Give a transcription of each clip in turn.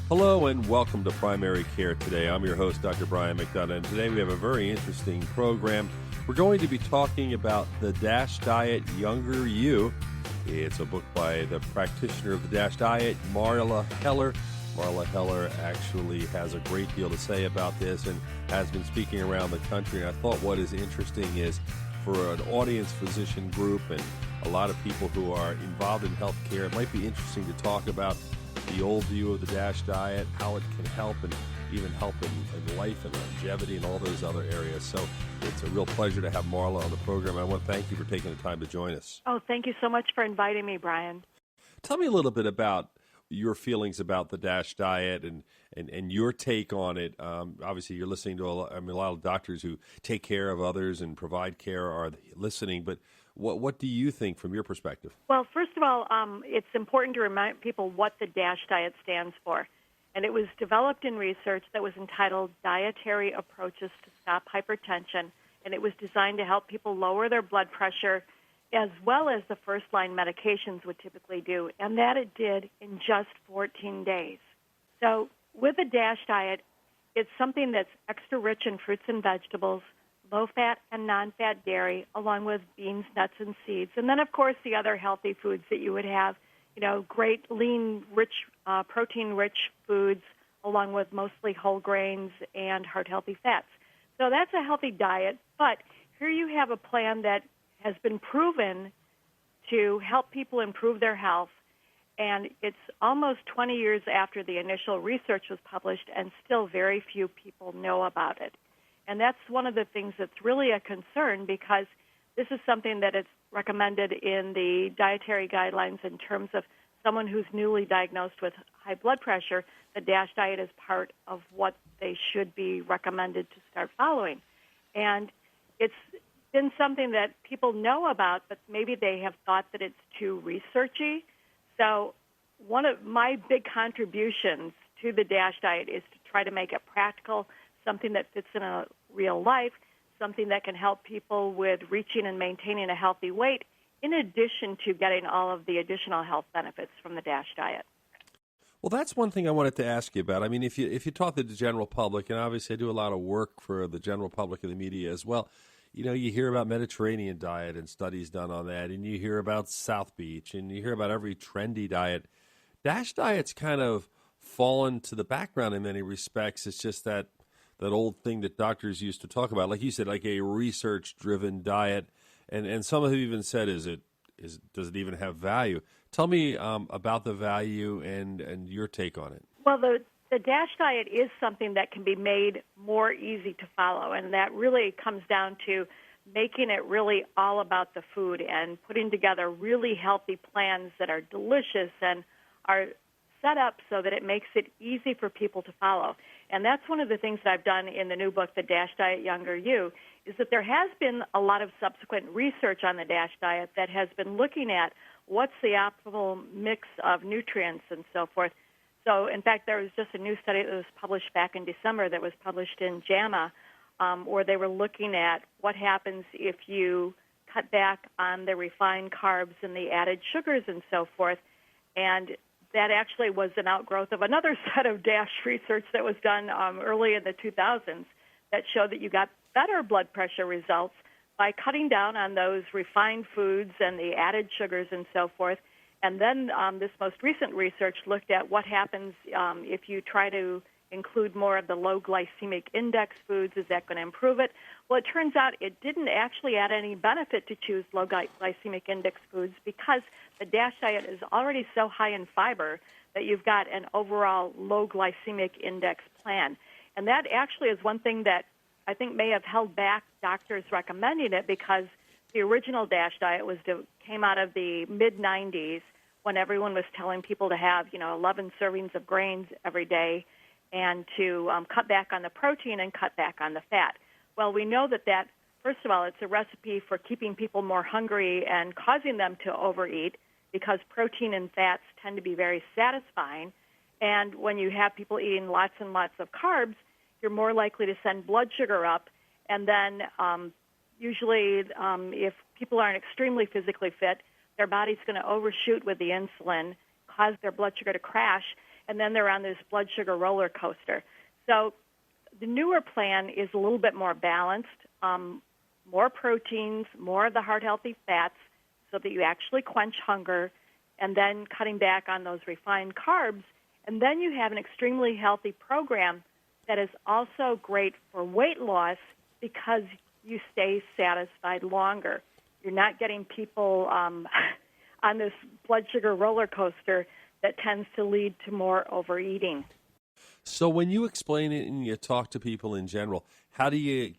Hello and welcome to Primary Care Today. I'm your host, Dr. Brian McDonough, and today we have a very interesting program. We're going to be talking about the DASH Diet Younger You. It's a book by the practitioner of the DASH Diet, Marla Heller. Marla Heller actually has a great deal to say about this and has been speaking around the country. And I thought what is interesting is for an audience physician group and a lot of people who are involved in healthcare, it might be interesting to talk about the old view of the DASH diet, how it can help and even help in life and longevity and all those other areas. So it's a real pleasure to have Marla on the program. I want to thank you for taking the time to join us. Oh, thank you so much for inviting me, Brian. Tell me a little bit about your feelings about the DASH diet and your take on it. Obviously, you're listening to a lot of doctors who take care of others and provide care are listening, but what do you think from your perspective? Well, first of all, it's important to remind people what the DASH diet stands for. And it was developed in research that was entitled Dietary Approaches to Stop Hypertension, and it was designed to help people lower their blood pressure as well as the first-line medications would typically do, and that it did in just 14 days. So with the DASH diet, it's something that's extra rich in fruits and vegetables, low-fat and non-fat dairy, along with beans, nuts, and seeds. And then, of course, the other healthy foods that you would have, great, lean, rich, protein-rich foods, along with mostly whole grains and heart-healthy fats. So that's a healthy diet, but here you have a plan that has been proven to help people improve their health, and it's almost 20 years after the initial research was published, and still very few people know about it. And that's one of the things that's really a concern because this is something that is recommended in the dietary guidelines in terms of someone who's newly diagnosed with high blood pressure. The DASH diet is part of what they should be recommended to start following. And it's been something that people know about, but maybe they have thought that it's too researchy. So one of my big contributions to the DASH diet is to try to make it practical, something that fits in a real life, something that can help people with reaching and maintaining a healthy weight, in addition to getting all of the additional health benefits from the DASH diet. Well, that's one thing I wanted to ask you about. I mean, if you talk to the general public, and obviously I do a lot of work for the general public and the media as well, you hear about Mediterranean diet and studies done on that, and you hear about South Beach, and you hear about every trendy diet. DASH diet's kind of fallen to the background in many respects. It's just that old thing that doctors used to talk about, like you said, like a research-driven diet, and some have even said, does it even have value? Tell me about the value and your take on it. Well, the DASH diet is something that can be made more easy to follow, and that really comes down to making it really all about the food and putting together really healthy plans that are delicious and are set up so that it makes it easy for people to follow. And that's one of the things that I've done in the new book, The DASH Diet Younger You, is that there has been a lot of subsequent research on the DASH diet that has been looking at what's the optimal mix of nutrients and so forth. So, in fact, there was just a new study that was published back in December that was published in JAMA, where they were looking at what happens if you cut back on the refined carbs and the added sugars and so forth. And that actually was an outgrowth of another set of DASH research that was done early in the 2000s that showed that you got better blood pressure results by cutting down on those refined foods and the added sugars and so forth. And then this most recent research looked at what happens if you try to include more of the low glycemic index foods. Is that going to improve it? Well, it turns out it didn't actually add any benefit to choose low glycemic index foods because the DASH diet is already so high in fiber that you've got an overall low glycemic index plan. And that actually is one thing that I think may have held back doctors recommending it because the original DASH diet came out of the mid-'90s when everyone was telling people to have, 11 servings of grains every day and to cut back on the protein and cut back on the fat. Well, we know that, first of all, it's a recipe for keeping people more hungry and causing them to overeat because protein and fats tend to be very satisfying. And when you have people eating lots and lots of carbs, you're more likely to send blood sugar up. And then usually if people aren't extremely physically fit, their body's going to overshoot with the insulin, cause their blood sugar to crash. and then they're on this blood sugar roller coaster. So the newer plan is a little bit more balanced, more proteins, more of the heart-healthy fats so that you actually quench hunger, and then cutting back on those refined carbs. And then you have an extremely healthy program that is also great for weight loss because you stay satisfied longer. You're not getting people on this blood sugar roller coaster that tends to lead to more overeating. So when you explain it and you talk to people in general, how do you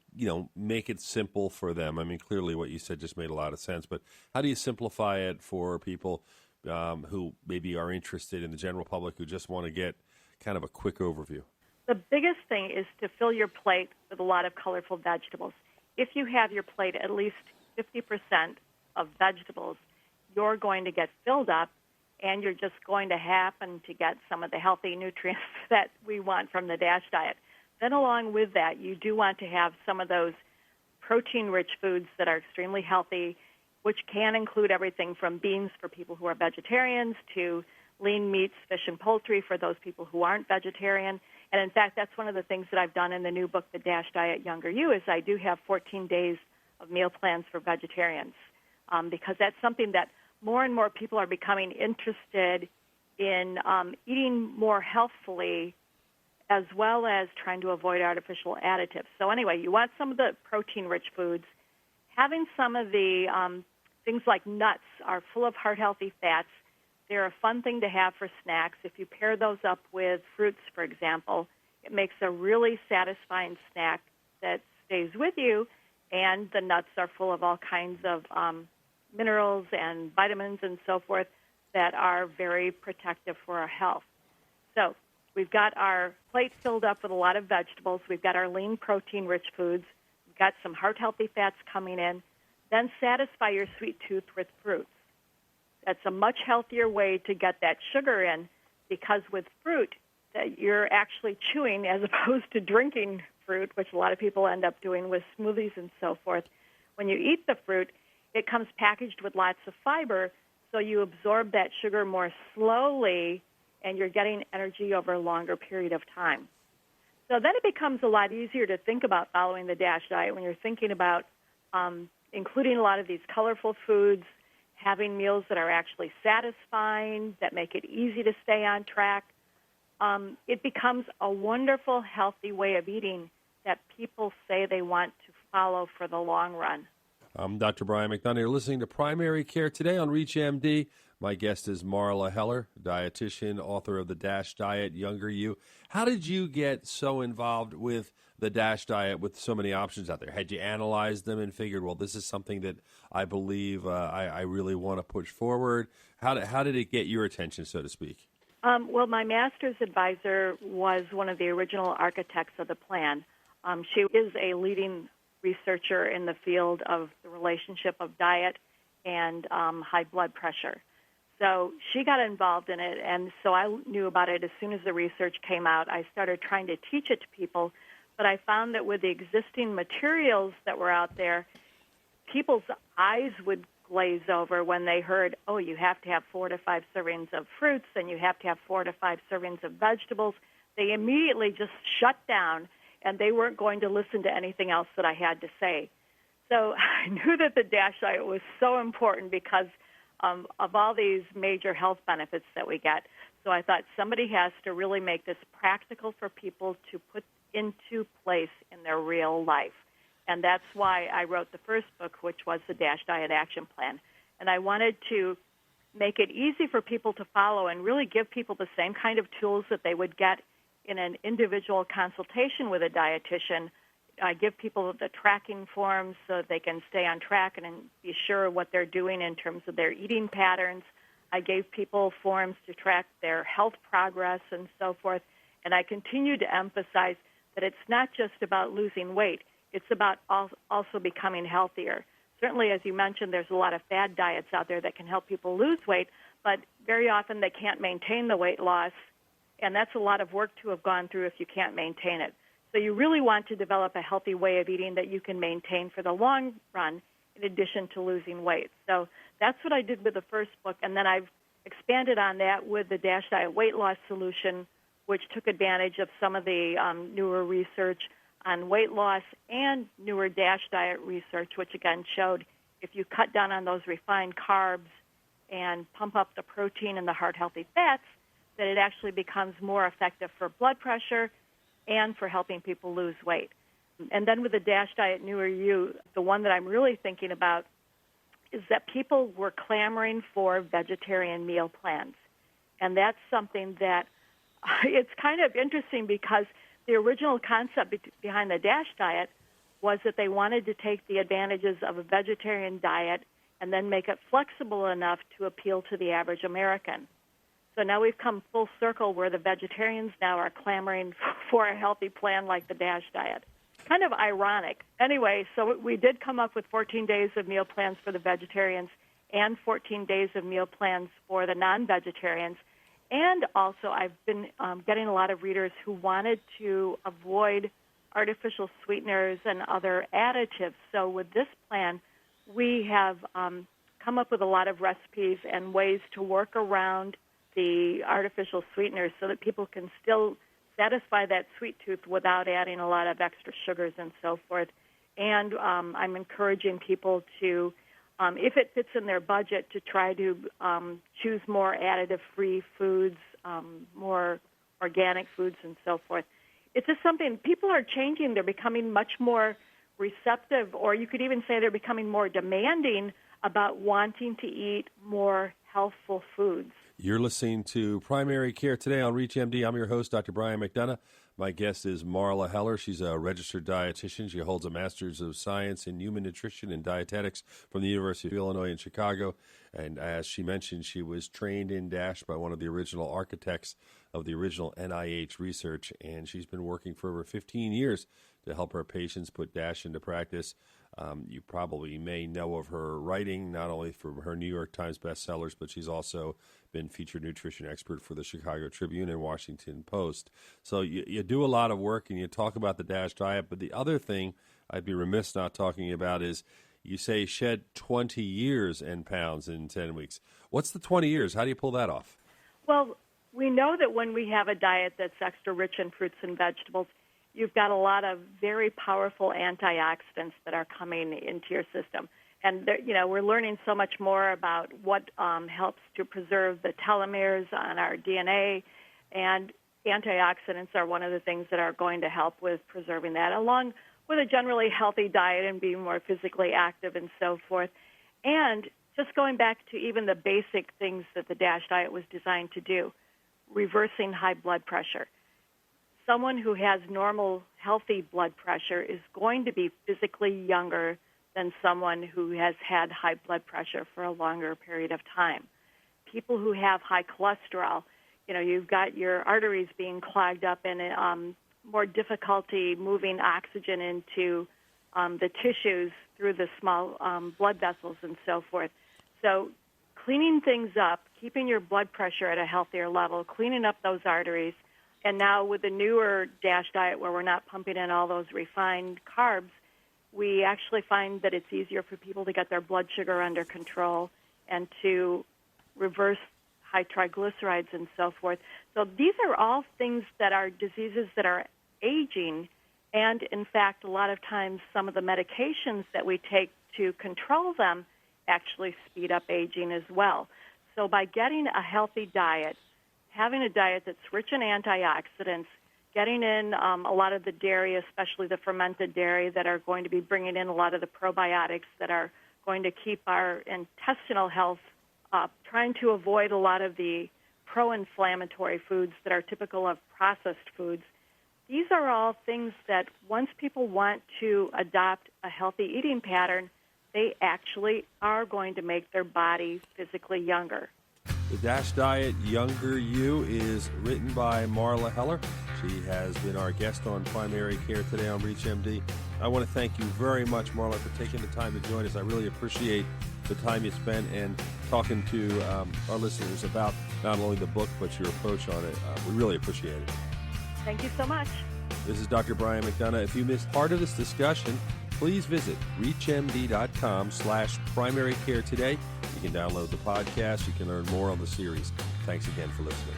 make it simple for them? I mean, clearly what you said just made a lot of sense, but how do you simplify it for people who maybe are interested in the general public who just want to get kind of a quick overview? The biggest thing is to fill your plate with a lot of colorful vegetables. If you have your plate at least 50% of vegetables, you're going to get filled up, and you're just going to happen to get some of the healthy nutrients that we want from the DASH diet. Then along with that, you do want to have some of those protein-rich foods that are extremely healthy, which can include everything from beans for people who are vegetarians to lean meats, fish and poultry for those people who aren't vegetarian. And in fact, that's one of the things that I've done in the new book, The DASH Diet Younger You, is I do have 14 days of meal plans for vegetarians because that's something that more and more people are becoming interested in eating more healthfully as well as trying to avoid artificial additives. So anyway, you want some of the protein-rich foods. Having some of the things like nuts are full of heart-healthy fats. They're a fun thing to have for snacks. If you pair those up with fruits, for example, it makes a really satisfying snack that stays with you, and the nuts are full of all kinds of minerals and vitamins and so forth that are very protective for our health. So we've got our plate filled up with a lot of vegetables. We've got our lean protein-rich foods. We've got some heart-healthy fats coming in. Then satisfy your sweet tooth with fruits. That's a much healthier way to get that sugar in because with fruit, that you're actually chewing as opposed to drinking fruit, which a lot of people end up doing with smoothies and so forth. When you eat the fruit, it comes packaged with lots of fiber, so you absorb that sugar more slowly, and you're getting energy over a longer period of time. So then it becomes a lot easier to think about following the DASH diet when you're thinking about including a lot of these colorful foods, having meals that are actually satisfying, that make it easy to stay on track. It becomes a wonderful, healthy way of eating that people say they want to follow for the long run. I'm Dr. Brian McDonough. You're listening to Primary Care today on ReachMD. My guest is Marla Heller, dietitian, author of The DASH Diet, Younger You. How did you get so involved with the DASH diet with so many options out there? Had you analyzed them and figured, well, this is something that I believe I really want to push forward? How did it get your attention, so to speak? Well, my master's advisor was one of the original architects of the plan. She is a leading researcher in the field of the relationship of diet and high blood pressure. So she got involved in it, and so I knew about it as soon as the research came out. I started trying to teach it to people, but I found that with the existing materials that were out there, people's eyes would glaze over when they heard, oh, you have to have 4 to 5 servings of fruits and you have to have 4 to 5 servings of vegetables. They immediately just shut down, and they weren't going to listen to anything else that I had to say. So I knew that the DASH diet was so important because of all these major health benefits that we get. So I thought somebody has to really make this practical for people to put into place in their real life. And that's why I wrote the first book, which was the DASH Diet Action Plan. And I wanted to make it easy for people to follow and really give people the same kind of tools that they would get in an individual consultation with a dietitian. I give people the tracking forms so that they can stay on track and be sure of what they're doing in terms of their eating patterns. I gave people forms to track their health progress and so forth. And I continue to emphasize that it's not just about losing weight. It's about also becoming healthier. Certainly, as you mentioned, there's a lot of fad diets out there that can help people lose weight, but very often they can't maintain the weight loss, and that's a lot of work to have gone through if you can't maintain it. So you really want to develop a healthy way of eating that you can maintain for the long run in addition to losing weight. So that's what I did with the first book, and then I've expanded on that with the DASH Diet Weight Loss Solution, which took advantage of some of the newer research on weight loss and newer DASH diet research, which again showed if you cut down on those refined carbs and pump up the protein and the heart-healthy fats, that it actually becomes more effective for blood pressure and for helping people lose weight. And then with the DASH Diet Newer You, the one that I'm really thinking about is that people were clamoring for vegetarian meal plans. And that's something that it's kind of interesting because the original concept behind the DASH diet was that they wanted to take the advantages of a vegetarian diet and then make it flexible enough to appeal to the average American. So now we've come full circle where the vegetarians now are clamoring for a healthy plan like the DASH diet. Kind of ironic. Anyway, so we did come up with 14 days of meal plans for the vegetarians and 14 days of meal plans for the non-vegetarians. And also I've been getting a lot of readers who wanted to avoid artificial sweeteners and other additives. So with this plan, we have come up with a lot of recipes and ways to work around the artificial sweeteners so that people can still satisfy that sweet tooth without adding a lot of extra sugars and so forth. And I'm encouraging people to, if it fits in their budget, to try to choose more additive-free foods, more organic foods and so forth. It's just something, people are changing. They're becoming much more receptive, or you could even say they're becoming more demanding about wanting to eat more healthful foods. You're listening to Primary Care Today on ReachMD. I'm your host, Dr. Brian McDonough. My guest is Marla Heller. She's a registered dietitian. She holds a Master's of Science in Human Nutrition and Dietetics from the University of Illinois in Chicago. And as she mentioned, she was trained in DASH by one of the original architects of the original NIH research. And she's been working for over 15 years to help her patients put DASH into practice. You probably may know of her writing, not only from her New York Times bestsellers, but she's also been featured nutrition expert for the Chicago Tribune and Washington Post. So you do a lot of work and you talk about the DASH diet, but the other thing I'd be remiss not talking about is you say shed 20 years and pounds in 10 weeks. What's the 20 years? How do you pull that off? Well, we know that when we have a diet that's extra rich in fruits and vegetables, you've got a lot of very powerful antioxidants that are coming into your system. And, we're learning so much more about what helps to preserve the telomeres on our DNA, and antioxidants are one of the things that are going to help with preserving that, along with a generally healthy diet and being more physically active and so forth. And just going back to even the basic things that the DASH diet was designed to do, reversing high blood pressure. Someone who has normal, healthy blood pressure is going to be physically younger than someone who has had high blood pressure for a longer period of time. People who have high cholesterol, you've got your arteries being clogged up and more difficulty moving oxygen into the tissues through the small blood vessels and so forth. So cleaning things up, keeping your blood pressure at a healthier level, cleaning up those arteries. And now with the newer DASH diet where we're not pumping in all those refined carbs, we actually find that it's easier for people to get their blood sugar under control and to reverse high triglycerides and so forth. So these are all things that are diseases that are aging, and in fact, a lot of times some of the medications that we take to control them actually speed up aging as well. So by getting a healthy diet, having a diet that's rich in antioxidants, getting in a lot of the dairy, especially the fermented dairy, that are going to be bringing in a lot of the probiotics that are going to keep our intestinal health up, trying to avoid a lot of the pro-inflammatory foods that are typical of processed foods. These are all things that once people want to adopt a healthy eating pattern, they actually are going to make their body physically younger. The DASH Diet Younger You is written by Marla Heller. She has been our guest on Primary Care Today on ReachMD. I want to thank you very much, Marla, for taking the time to join us. I really appreciate the time you spent and talking to our listeners about not only the book, but your approach on it. We really appreciate it. Thank you so much. This is Dr. Brian McDonough. If you missed part of this discussion, please visit reachmd.com/primary care today. You can download the podcast. You can learn more on the series. Thanks again for listening.